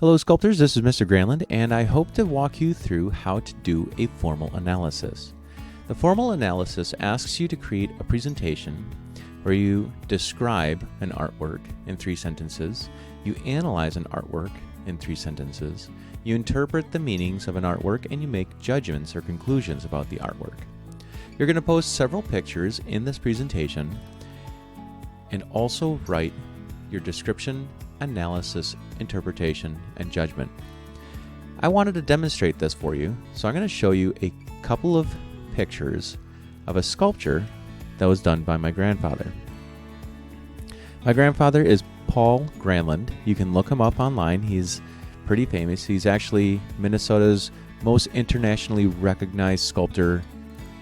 Hello sculptors, this is Mr. Granlund, and I hope to walk you through how to do a formal analysis. The formal analysis asks you to create a presentation where you describe an artwork in 3 sentences, you analyze an artwork in 3 sentences, you interpret the meanings of an artwork, and you make judgments or conclusions about the artwork. You're going to post several pictures in this presentation and also write your description, analysis, interpretation, and judgment. I wanted to demonstrate this for you, so I'm going to show you a couple of pictures of a sculpture that was done by my grandfather. My grandfather is Paul Granlund. You can look him up online. He's pretty famous. He's actually Minnesota's most internationally recognized sculptor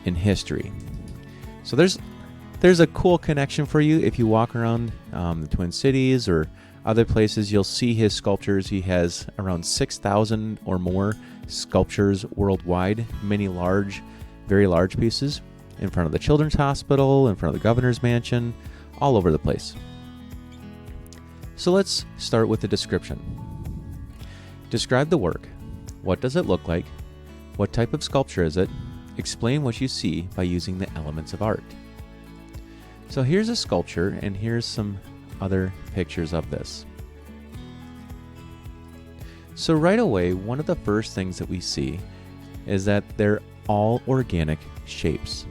in history. So there's a cool connection for you if you walk around the Twin Cities or other places. You'll see his sculptures. He has around 6,000 or more sculptures worldwide, many large, very large pieces in front of the Children's Hospital, in front of the Governor's Mansion, all over the place. So let's start with the description. Describe the work. What does it look like? What type of sculpture is it? Explain what you see by using the elements of art. So here's a sculpture, and here's some other pictures of this. So right away, one of the first things that we see is that they're all organic shapes.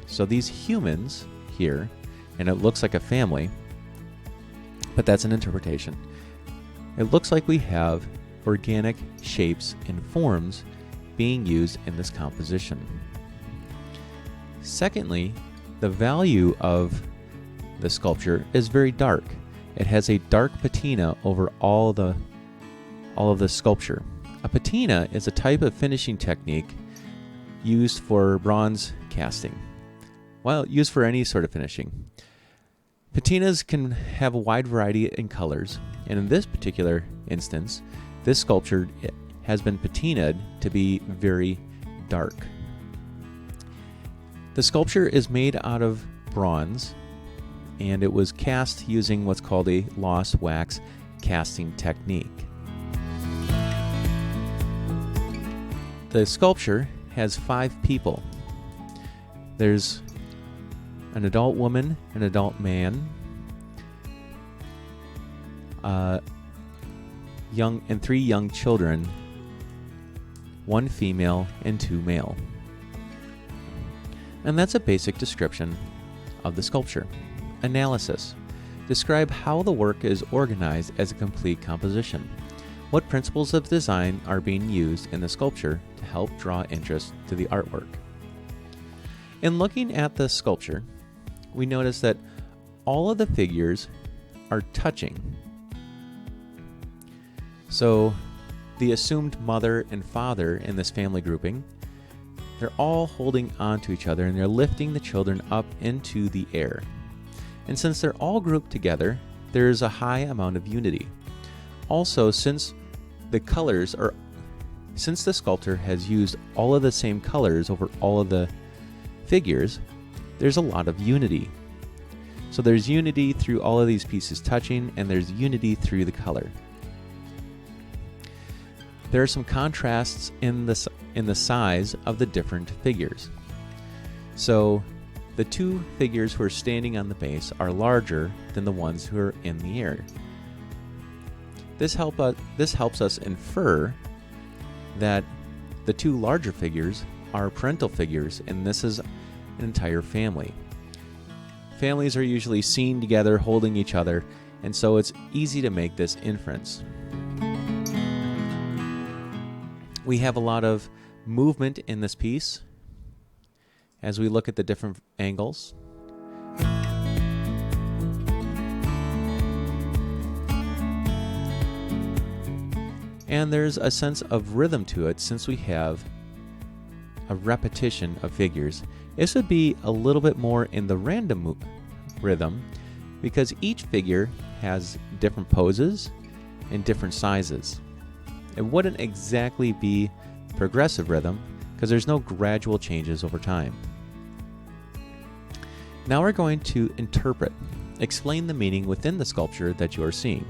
So these humans here, and it looks like a family, but that's an interpretation. It looks like we have organic shapes and forms being used in this composition. Secondly, the value of the sculpture is very dark. It has a dark patina over all of the sculpture. A patina is a type of finishing technique used for bronze casting. Well, used for any sort of finishing. Patinas can have a wide variety in colors, and in this particular instance, this sculpture has been patinaed to be very dark. The sculpture is made out of bronze, and it was cast using what's called a lost wax casting technique. The sculpture has 5 people. There's an adult woman, an adult man, young and 3 young children, 1 female and 2 male. And that's a basic description of the sculpture. Analysis. Describe how the work is organized as a complete composition. What principles of design are being used in the sculpture to help draw interest to the artwork? In looking at the sculpture, we notice that all of the figures are touching. So the assumed mother and father in this family grouping, they're all holding on to each other and they're lifting the children up into the air. And since they're all grouped together, there's a high amount of unity. Also, since the sculptor has used all of the same colors over all of the figures, there's a lot of unity. So there's unity through all of these pieces touching, and there's unity through the color. There are some contrasts in the size of the different figures. So the 2 figures who are standing on the base are larger than the ones who are in the air. This helps us infer that the 2 larger figures are parental figures, and this is an entire family. Families are usually seen together holding each other, and so it's easy to make this inference. We have a lot of movement in this piece as we look at the different angles. And there's a sense of rhythm to it since we have a repetition of figures. This would be a little bit more in the random rhythm because each figure has different poses and different sizes. It wouldn't exactly be progressive rhythm because there's no gradual changes over time. Now we're going to interpret, explain the meaning within the sculpture that you are seeing.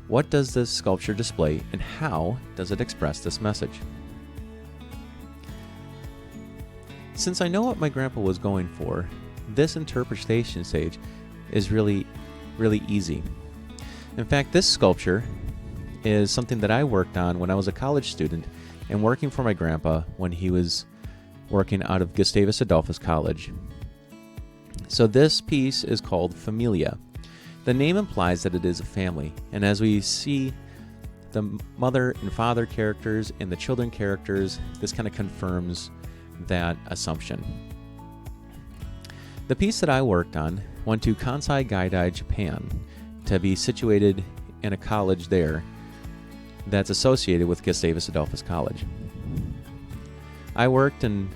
What does this sculpture display, and how does it express this message? Since I know what my grandpa was going for, this interpretation stage is really easy. In fact, this sculpture is something that I worked on when I was a college student and working for my grandpa when he was working out of Gustavus Adolphus College. So this piece is called Familia. The name implies that it is a family, and as we see the mother and father characters and the children characters, this kind of confirms that assumption. The piece that I worked on went to Kansai Gaidai, Japan, to be situated in a college there that's associated with Gustavus Adolphus College. I worked and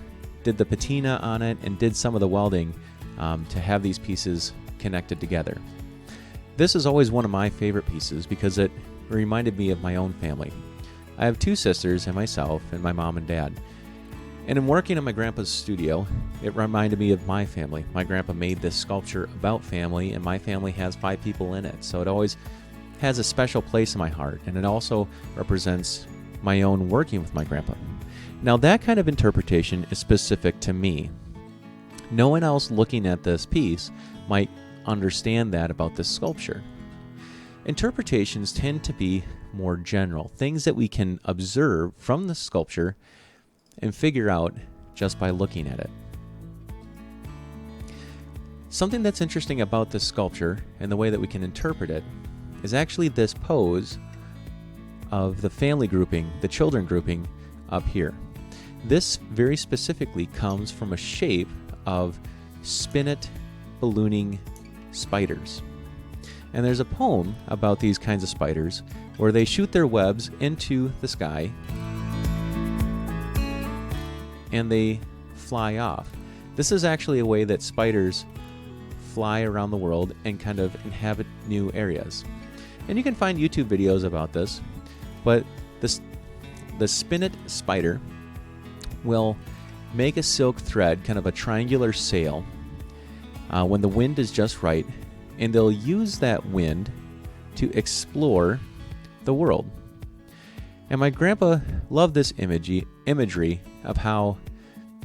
did the patina on it and did some of the welding to have these pieces connected together. This is always one of my favorite pieces because it reminded me of my own family. I have two sisters and myself and my mom and dad. And in working in my grandpa's studio, it reminded me of my family. My grandpa made this sculpture about family, and my family has 5 people in it. So it always has a special place in my heart, and it also represents my own working with my grandpa. Now that kind of interpretation is specific to me. No one else looking at this piece might understand that about this sculpture. Interpretations tend to be more general, things that we can observe from the sculpture and figure out just by looking at it. Something that's interesting about this sculpture and the way that we can interpret it is actually this pose of the family grouping, the children grouping up here. This very specifically comes from a shape of spinet ballooning spiders. And there's a poem about these kinds of spiders where they shoot their webs into the sky and they fly off. This is actually a way that spiders fly around the world and kind of inhabit new areas. And you can find YouTube videos about this, but the spinet spider will make a silk thread, kind of a triangular sail, when the wind is just right, and they'll use that wind to explore the world. And my grandpa loved this imagery of how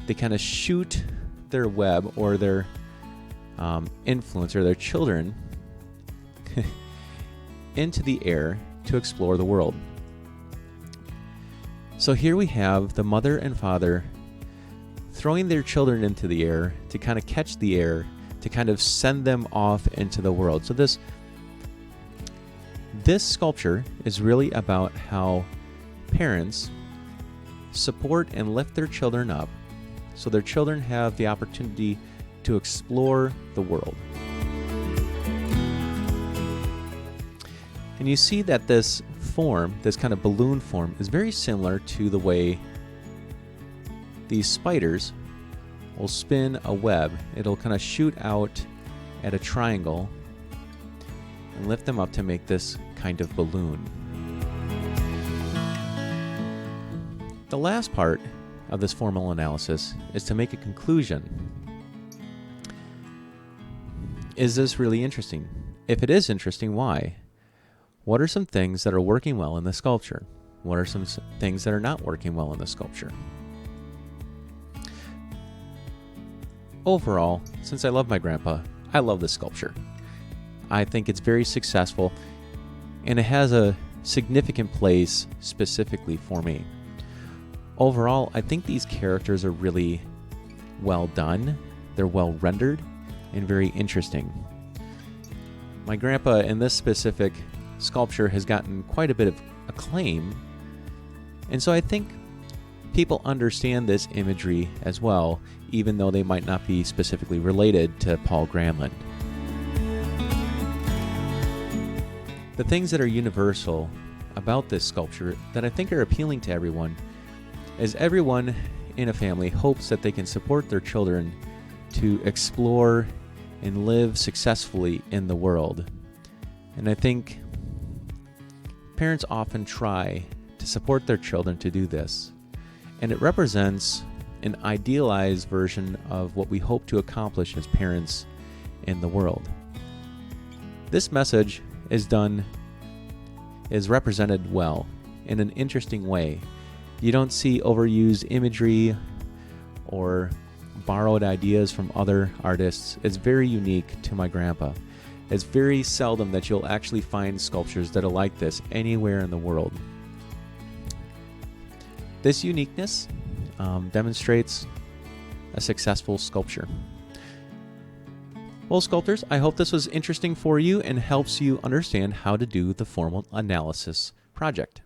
they kind of shoot their web or their influence or their children into the air to explore the world. So here we have the mother and father throwing their children into the air to kind of catch the air, to kind of send them off into the world. So this sculpture is really about how parents support and lift their children up so their children have the opportunity to explore the world. And you see that this form, this kind of balloon form, is very similar to the way these spiders will spin a web. It'll kind of shoot out at a triangle and lift them up to make this kind of balloon. The last part of this formal analysis is to make a conclusion. Is this really interesting? If it is interesting, why? What are some things that are working well in the sculpture? What are some things that are not working well in the sculpture? Overall, since I love my grandpa, I love this sculpture. I think it's very successful, and it has a significant place specifically for me. Overall, I think these characters are really well done, they're well rendered, and very interesting. My grandpa in this specific sculpture has gotten quite a bit of acclaim, and so I think people understand this imagery as well, even though they might not be specifically related to Paul Granlund. The things that are universal about this sculpture that I think are appealing to everyone is everyone in a family hopes that they can support their children to explore and live successfully in the world. And I think parents often try to support their children to do this, and it represents an idealized version of what we hope to accomplish as parents in the world. This message is done is represented well in an interesting way. You don't see overused imagery or borrowed ideas from other artists. It's very unique to my grandpa. It's very seldom that you'll actually find sculptures that are like this anywhere in the world. This uniqueness demonstrates a successful sculpture. Well, sculptors, I hope this was interesting for you and helps you understand how to do the formal analysis project.